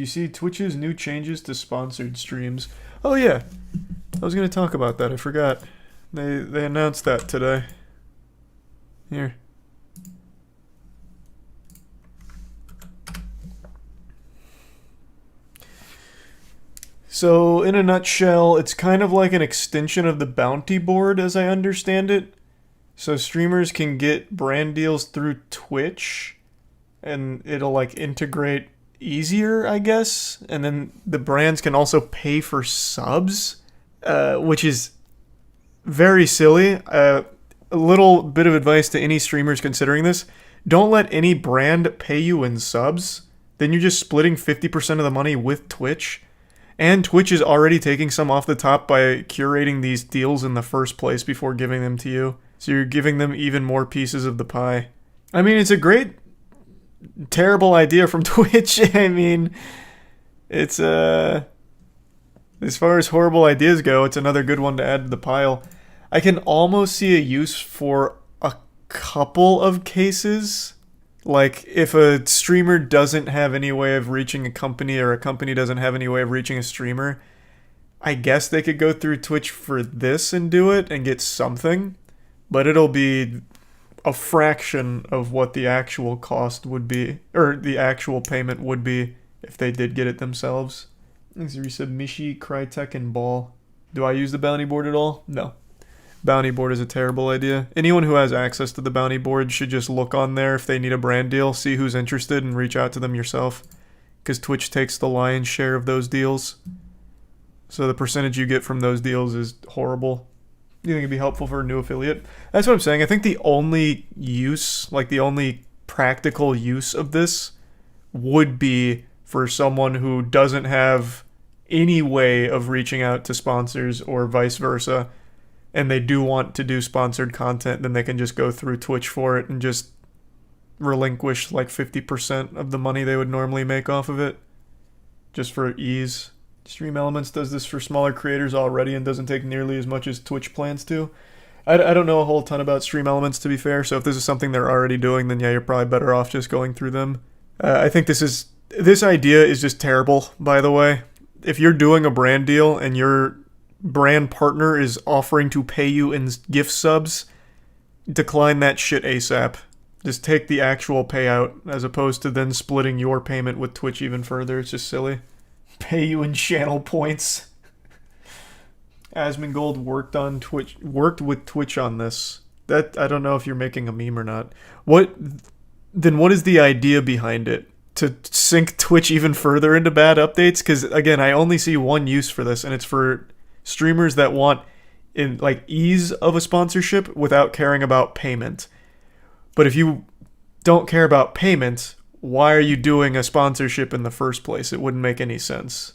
you see Twitch's new changes to sponsored streams? Oh yeah, I was gonna talk about that. I forgot. They announced that today. Here. So, in a nutshell, it's kind of like an extension of the bounty board as I understand it. So streamers can get brand deals through Twitch, and it'll like integrate easier, I guess. And then the brands can also pay for subs, which is very silly. A little bit of advice to any streamers considering this: don't let any brand pay you in subs. Then you're just splitting 50% of the money with Twitch. And Twitch is already taking some off the top by curating these deals in the first place before giving them to you. So you're giving them even more pieces of the pie. I mean, it's a great, terrible idea from Twitch. I mean, it's, as far as horrible ideas go, it's another good one to add to the pile. I can almost see a use for a couple of cases. Like, if a streamer doesn't have any way of reaching a company, or a company doesn't have any way of reaching a streamer, I guess they could go through Twitch for this and do it and get something. But it'll be a fraction of what the actual cost would be, or the actual payment would be if they did get it themselves. Let's see, we said MoistCr1tikal and Ball. Do I use the bounty board at all? No. Bounty board is a terrible idea. Anyone who has access to the bounty board should just look on there if they need a brand deal, see who's interested, and reach out to them yourself. Because Twitch takes the lion's share of those deals. So the percentage you get from those deals is horrible. You think it'd be helpful for a new affiliate? That's what I'm saying. I think the only use, like the only practical use of this would be for someone who doesn't have any way of reaching out to sponsors or vice versa, and they do want to do sponsored content, then they can just go through Twitch for it and just relinquish like 50% of the money they would normally make off of it, just for ease. Stream Elements does this for smaller creators already and doesn't take nearly as much as Twitch plans to. I don't know a whole ton about Stream Elements, to be fair, so if this is something they're already doing, then yeah, you're probably better off just going through them. I think this idea is just terrible, by the way. If you're doing a brand deal and your brand partner is offering to pay you in gift subs, decline that shit ASAP. Just take the actual payout as opposed to then splitting your payment with Twitch even further. It's just silly. Pay you in channel points. Asmongold worked with Twitch on this. That, I don't know if you're making a meme or not. What is the idea behind it? To sink Twitch even further into bad updates? Because again, I only see one use for this, and it's for streamers that want in like ease of a sponsorship without caring about payment. But if you don't care about payment, why are you doing a sponsorship in the first place? It wouldn't make any sense.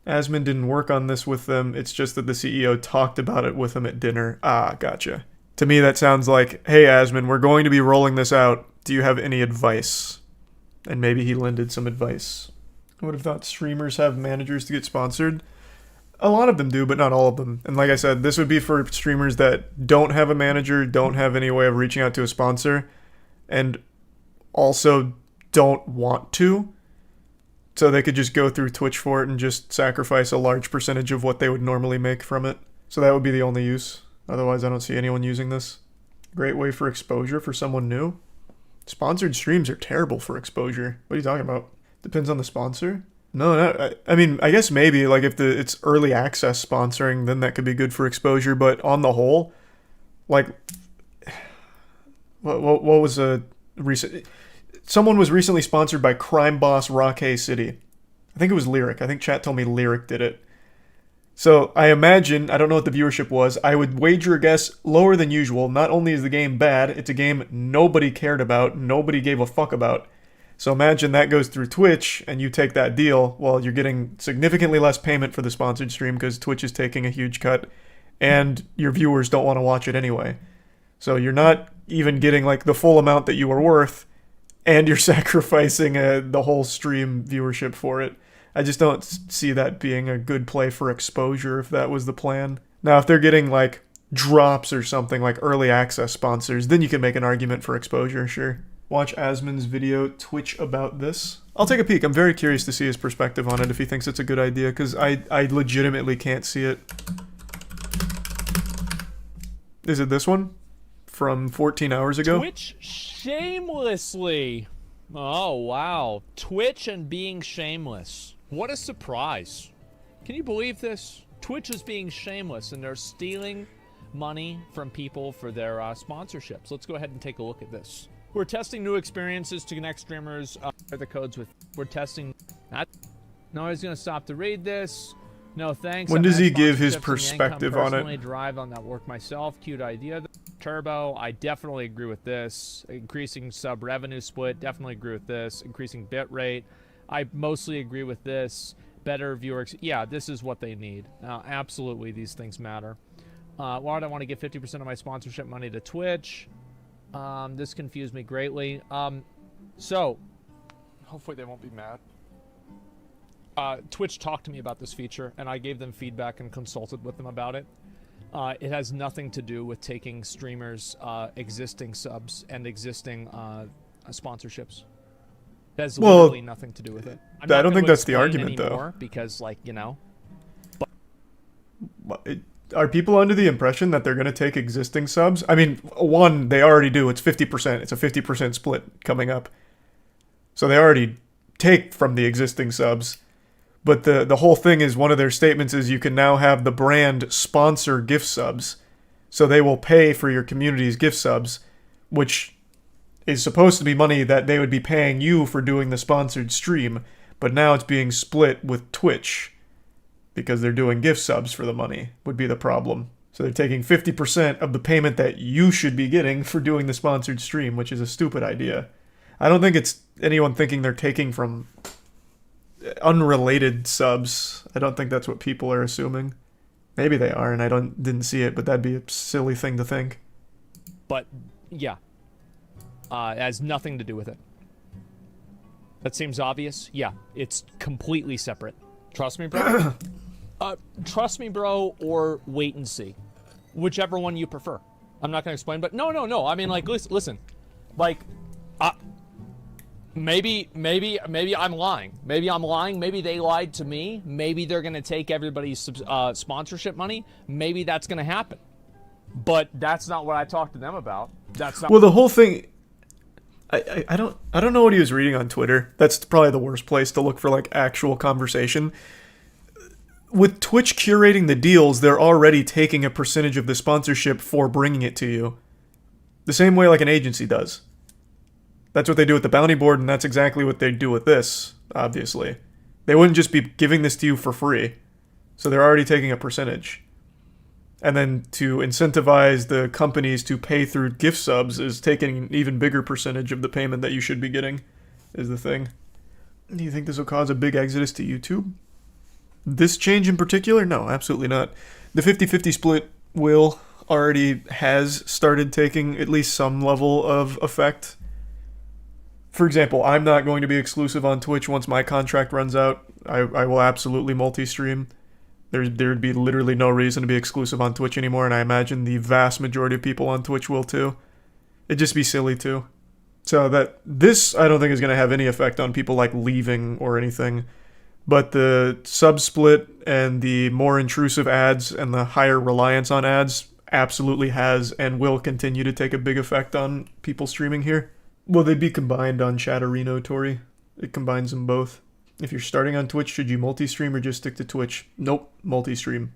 Asmon didn't work on this with them. It's just that the CEO talked about it with them at dinner. Ah, gotcha. To me, that sounds like, hey, Asmon, we're going to be rolling this out. Do you have any advice? And maybe he lended some advice. I would have thought streamers have managers to get sponsored. A lot of them do, but not all of them. And like I said, this would be for streamers that don't have a manager, don't have any way of reaching out to a sponsor, and also don't want to. So they could just go through Twitch for it and just sacrifice a large percentage of what they would normally make from it. So that would be the only use. Otherwise, I don't see anyone using this. Great way for exposure for someone new. Sponsored streams are terrible for exposure. What are you talking about? Depends on the sponsor. No, I mean, I guess maybe, like, if it's early access sponsoring, then that could be good for exposure, but on the whole, like, what was a recent... Someone was recently sponsored by Crime Boss Rockay City. I think it was Lyric. I think chat told me Lyric did it. So, I imagine, I don't know what the viewership was, I would wager a guess lower than usual. Not only is the game bad, it's a game nobody cared about, nobody gave a fuck about. So imagine that goes through Twitch and you take that deal. Well, you're getting significantly less payment for the sponsored stream because Twitch is taking a huge cut and your viewers don't want to watch it anyway. So you're not even getting like the full amount that you were worth, and you're sacrificing the whole stream viewership for it. I just don't see that being a good play for exposure if that was the plan. Now, if they're getting like drops or something like early access sponsors, then you can make an argument for exposure, sure. Watch Asmon's video, Twitch about this. I'll take a peek. I'm very curious to see his perspective on it, if he thinks it's a good idea, because I legitimately can't see it. Is it this one? From 14 hours ago? Twitch shamelessly. Oh, wow. Twitch and being shameless. What a surprise. Can you believe this? Twitch is being shameless, and they're stealing money from people for their sponsorships. Let's go ahead and take a look at this. We're testing new experiences to connect streamers. The codes with. We're testing. No, I was gonna stop to read this. No thanks. When does he give his perspective on it? Personally drive on that work myself. Cute idea. Turbo. I definitely agree with this. Increasing sub revenue split. Definitely agree with this. Increasing bit rate. I mostly agree with this. Better viewer. Yeah, this is what they need. Absolutely, these things matter. Why do I want to give 50% of my sponsorship money to Twitch? This confused me greatly. So, hopefully they won't be mad. Twitch talked to me about this feature, and I gave them feedback and consulted with them about it. It has nothing to do with taking streamers' existing subs and existing sponsorships. It has literally nothing to do with it. I don't think that's the argument, though. Because, like, you know. Are people under the impression that they're going to take existing subs? I mean, one, they already do. It's 50%. It's a 50% split coming up. So they already take from the existing subs. But the whole thing is, one of their statements is you can now have the brand sponsor gift subs. So they will pay for your community's gift subs, which is supposed to be money that they would be paying you for doing the sponsored stream. But now it's being split with Twitch, because they're doing gift subs for the money, would be the problem. So they're taking 50% of the payment that you should be getting for doing the sponsored stream, which is a stupid idea. I don't think it's anyone thinking they're taking from unrelated subs. I don't think that's what people are assuming. Maybe they are, and I didn't see it, but that'd be a silly thing to think. But, yeah. It has nothing to do with it. That seems obvious? Yeah, it's completely separate. Trust me, bro. Trust me, bro, or wait and see. Whichever one you prefer. I'm not going to explain, but no. I mean, like, listen. Like, maybe I'm lying. Maybe they lied to me. Maybe they're going to take everybody's sponsorship money. Maybe that's going to happen. But that's not what I talked to them about. That's not. Well, the whole thing, I don't know what he was reading on Twitter. That's probably the worst place to look for, like, actual conversation. With Twitch curating the deals, they're already taking a percentage of the sponsorship for bringing it to you. The same way like an agency does. That's what they do with the bounty board, and that's exactly what they do with this, obviously. They wouldn't just be giving this to you for free. So they're already taking a percentage. And then to incentivize the companies to pay through gift subs is taking an even bigger percentage of the payment that you should be getting, is the thing. Do you think this will cause a big exodus to YouTube? This change in particular? No, absolutely not. The 50-50 split already has started taking at least some level of effect. For example, I'm not going to be exclusive on Twitch once my contract runs out. I will absolutely multi-stream. There'd be literally no reason to be exclusive on Twitch anymore, and I imagine the vast majority of people on Twitch will too. It'd just be silly too. So this I don't think is going to have any effect on people like leaving or anything. But the sub split and the more intrusive ads and the higher reliance on ads absolutely has and will continue to take a big effect on people streaming here. Will they be combined on Chatterino, Tori? It combines them both. If you're starting on Twitch, should you multi-stream or just stick to Twitch? Nope, multi-stream.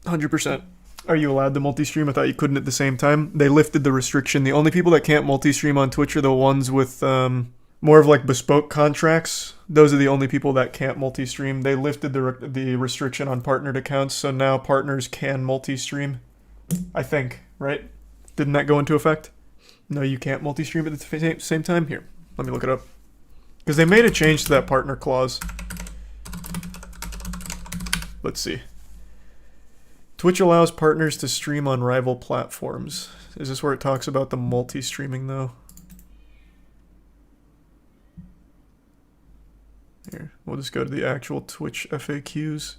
100%. Are you allowed to multi-stream? I thought you couldn't at the same time. They lifted the restriction. The only people that can't multi-stream on Twitch are the ones with more of like bespoke contracts. Those are the only people that can't multi-stream. They lifted the restriction on partnered accounts, so now partners can multi-stream. I think, right? Didn't that go into effect? No, you can't multi-stream at the same time? Here, let me look it up. Because they made a change to that partner clause. Let's see. Twitch allows partners to stream on rival platforms. Is this where it talks about the multi-streaming, though? Here, we'll just go to the actual Twitch FAQs.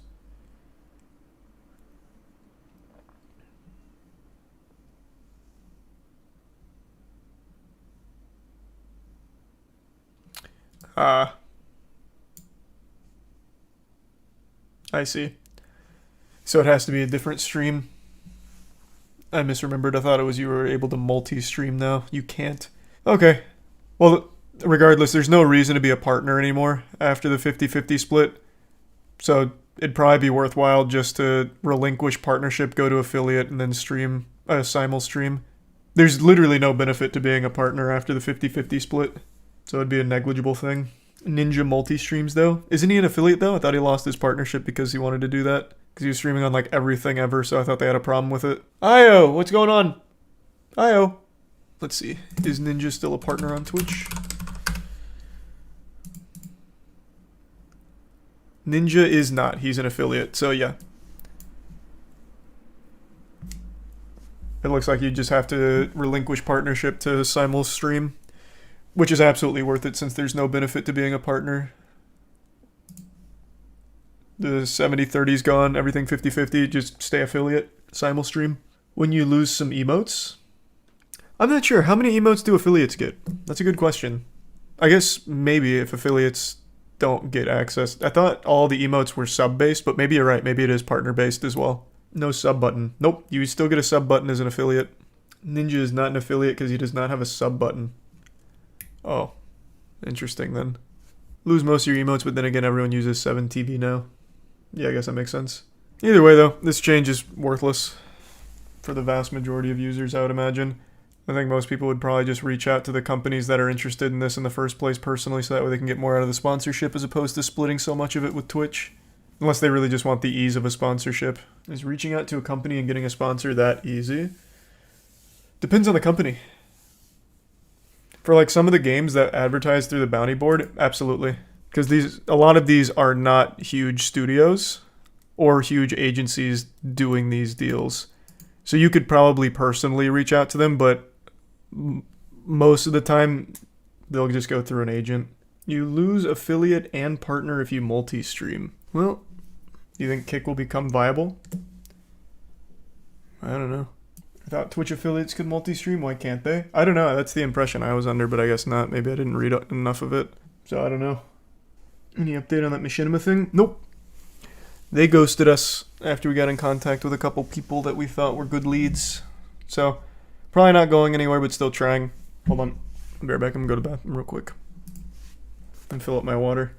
Ah. I see. So it has to be a different stream. I misremembered. I thought it was you were able to multi-stream now. You can't. Okay. Well, regardless, there's no reason to be a partner anymore after the 50-50 split. So it'd probably be worthwhile just to relinquish partnership, go to affiliate, and then stream a simul stream. There's literally no benefit to being a partner after the 50-50 split. So it'd be a negligible thing. Ninja multi-streams though. Isn't he an affiliate though? I thought he lost his partnership because he wanted to do that. Because he was streaming on like everything ever, so I thought they had a problem with it. Io, what's going on? Io. Let's see. Is Ninja still a partner on Twitch? Ninja is not. He's an affiliate, so yeah. It looks like you just have to relinquish partnership to simul stream, which is absolutely worth it since there's no benefit to being a partner. The 70-30's gone, everything 50-50, just stay affiliate, simul stream. When you lose some emotes? I'm not sure. How many emotes do affiliates get? That's a good question. I guess maybe if affiliates don't get access. I thought all the emotes were sub-based, but maybe you're right. Maybe it is partner-based as well. No sub button. Nope, you still get a sub button as an affiliate. Ninja is not an affiliate because he does not have a sub button. Oh, interesting then. Lose most of your emotes, but then again, everyone uses 7TV now. Yeah, I guess that makes sense. Either way, though, this change is worthless for the vast majority of users, I would imagine. I think most people would probably just reach out to the companies that are interested in this in the first place personally, so that way they can get more out of the sponsorship as opposed to splitting so much of it with Twitch. Unless they really just want the ease of a sponsorship. Is reaching out to a company and getting a sponsor that easy? Depends on the company. For like some of the games that advertise through the bounty board, absolutely. Because a lot of these are not huge studios or huge agencies doing these deals. So you could probably personally reach out to them, but most of the time they'll just go through an agent. You lose affiliate and partner if you multi-stream. Well, do you think Kick will become viable? I don't know. I thought Twitch affiliates could multi-stream. Why can't they? I don't know. That's the impression I was under, but I guess not. Maybe I didn't read enough of it. So I don't know. Any update on that machinima thing? Nope. They ghosted us after we got in contact with a couple people that we thought were good leads. So, probably not going anywhere, but still trying. Hold on. I'll be right back. I'm going to go to the bathroom real quick. And fill up my water.